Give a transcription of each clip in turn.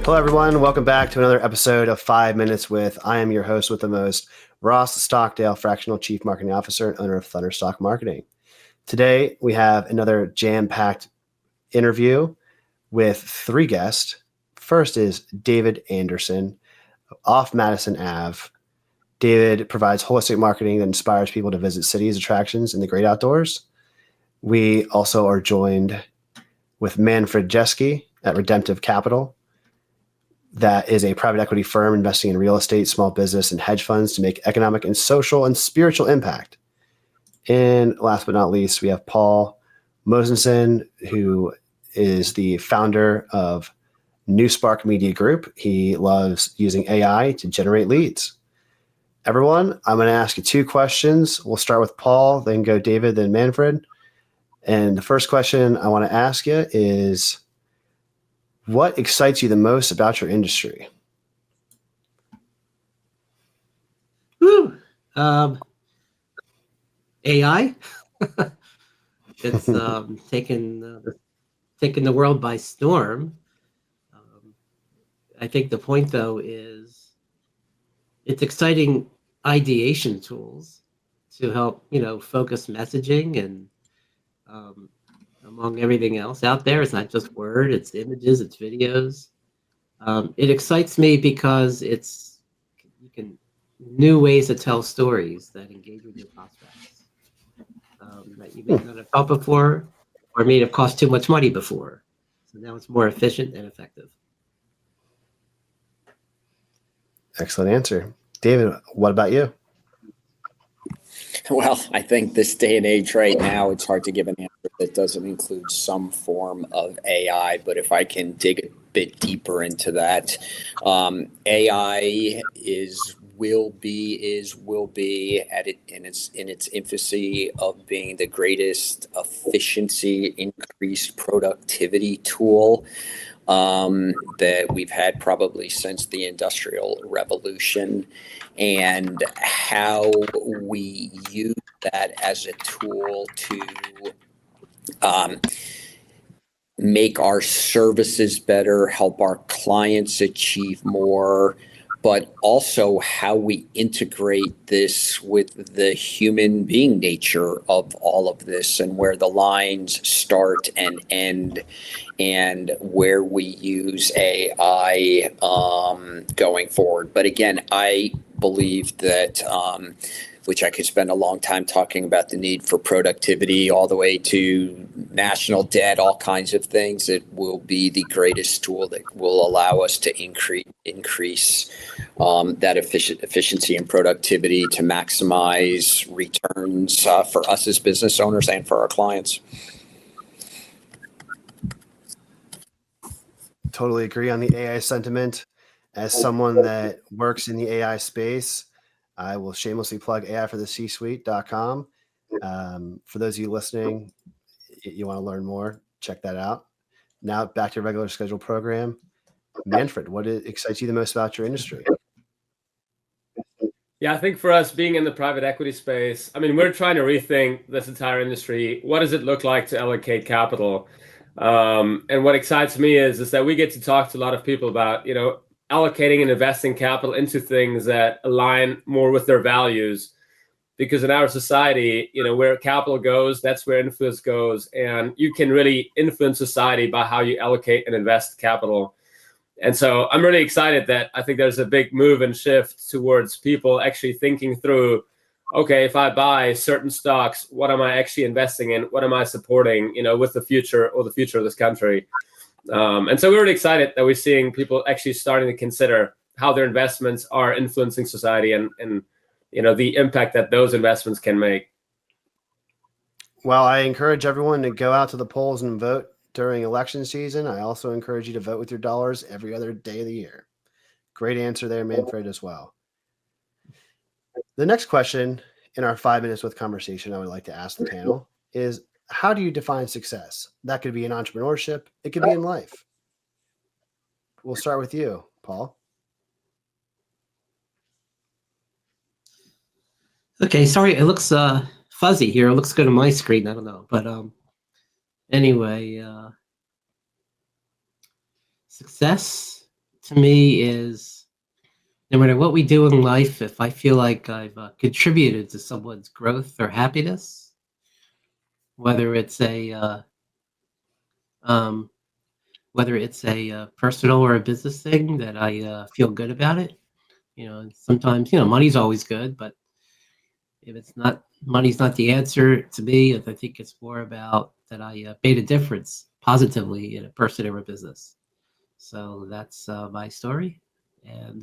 Hello, everyone. Welcome back to another episode of 5 Minutes with. I am your host with the most, Ross Stockdale, Fractional Chief Marketing Officer and owner of Thunderstock Marketing. Today, we have another jam-packed interview with 3 guests. First is David Anderson off Madison Ave. David provides holistic marketing that inspires people to visit cities, attractions, and the great outdoors. We also are joined with Manfred Jeske at Redemptive Capital. That is a private equity firm investing in real estate, small business, and hedge funds to make economic and social and spiritual impact. And last but not least, we have Paul Mosenson, who is the founder of NuSpark Media Group. He loves using AI to generate leads. Everyone, I'm going to ask you 2 questions. We'll start with Paul, then go David, then Manfred. And the first question I want to ask you is, what excites you the most about your industry? AI. It's taken the world by storm. I think the point, though, is it's exciting ideation tools to help, focus messaging and among everything else out there. It's not just word, it's images, it's videos. It excites me because you can new ways to tell stories that engage with your prospects that you may not have thought before or may have cost too much money before. So now it's more efficient and effective. Excellent answer. David, what about you? Well, I think this day and age right now, it's hard to give an answer that doesn't include some form of AI. But if I can dig a bit deeper into that, AI will be in its infancy of being the greatest efficiency, increased productivity tool that we've had probably since the Industrial Revolution, and how we use that as a tool to make our services better, help our clients achieve more, but also how we integrate this with the human being nature of all of this and where the lines start and end, and where we use AI going forward. But again, I believe that, which I could spend a long time talking about, the need for productivity all the way to national debt, all kinds of things. It will be the greatest tool that will allow us to increase that efficiency and productivity to maximize returns for us as business owners and for our clients. Totally agree on the AI sentiment. As someone that works in the AI space, I will shamelessly plug AIforthec-suite.com. For those of you listening, you want to learn more, check that out. Now back to your regular scheduled program. Manfred, what excites you the most about your industry? Yeah, I think for us being in the private equity space, we're trying to rethink this entire industry. What does it look like to allocate capital? And what excites me is that we get to talk to a lot of people about, allocating and investing capital into things that align more with their values. Because in our society, where capital goes, that's where influence goes. And you can really influence society by how you allocate and invest capital. And so I'm really excited that I think there's a big move and shift towards people actually thinking through, okay, if I buy certain stocks, what am I actually investing in? What am I supporting, with the future or the future of this country? And so we're really excited that we're seeing people actually starting to consider how their investments are influencing society and the impact that those investments can make. Well, I encourage everyone to go out to the polls and vote during election season. I also encourage you to vote with your dollars every other day of the year. Great answer there, Manfred, as well. The next question in our 5 minutes with conversation I would like to ask the panel is, how do you define success? That could be in entrepreneurship. It could be in life. We'll start with you, Paul. Okay, sorry, it looks fuzzy here. It looks good on my screen. I don't know, but anyway, success to me is no matter what we do in life, if I feel like I've contributed to someone's growth or happiness, whether it's a um, personal or a business thing, that I feel good about it. Sometimes money's always good, but if it's not, money's not the answer to me. I think it's more about that I made a difference positively in a person or a business. So that's my story, and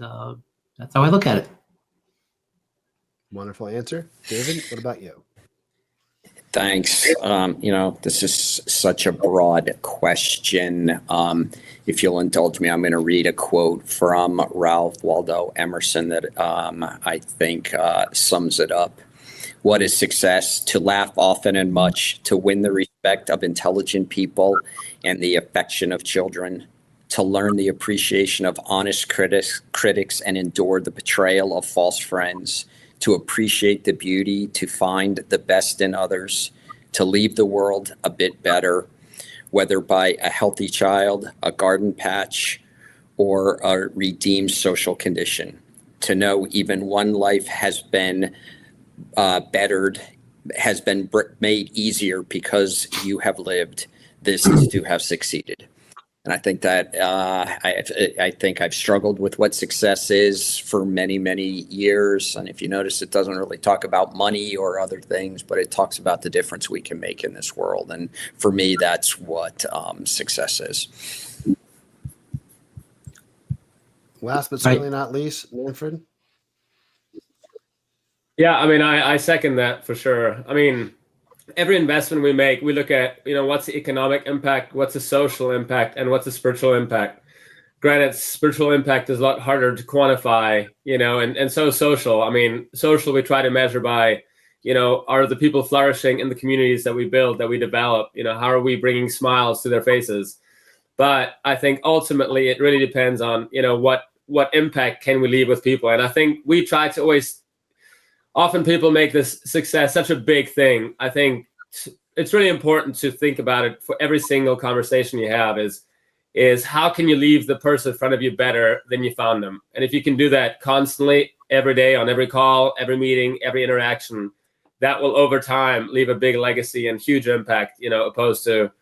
that's how I look at it. Wonderful answer. David, what about you? Thanks. This is such a broad question. If you'll indulge me, I'm going to read a quote from Ralph Waldo Emerson that I think sums it up. What is success? To laugh often and much, to win the respect of intelligent people and the affection of children, to learn the appreciation of honest critics and endure the betrayal of false friends, to appreciate the beauty, to find the best in others, to leave the world a bit better, whether by a healthy child, a garden patch, or a redeemed social condition. To know even one life has been bettered, has been made easier because you have lived. This is to have succeeded. And I think that I think I've struggled with what success is for many, many years. And if you notice, it doesn't really talk about money or other things, but it talks about the difference we can make in this world. And for me, that's what success is. Last but certainly not least, Manfred. Yeah, I mean, I second that for sure. I mean, every investment we make, we look at, what's the economic impact, what's the social impact, and what's the spiritual impact. Granted, spiritual impact is a lot harder to quantify, and so social. I mean, social we try to measure by, are the people flourishing in the communities that we build, that we develop? How are we bringing smiles to their faces? But I think ultimately it really depends on, what impact can we leave with people? And I think we try to always, often people make this success such a big thing. I think it's really important to think about it for every single conversation you have is how can you leave the person in front of you better than you found them? And if you can do that constantly, every day, on every call, every meeting, every interaction, that will over time leave a big legacy and huge impact, opposed to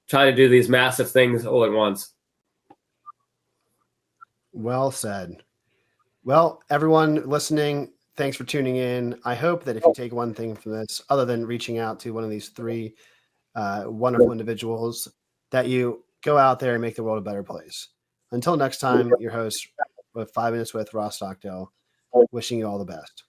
trying to do these massive things all at once. Well said. Well, everyone listening, thanks for tuning in. I hope that if you take one thing from this, other than reaching out to one of these three wonderful individuals, that you go out there and make the world a better place. Until next time, your host with 5 Minutes with Ross Stockdale, wishing you all the best.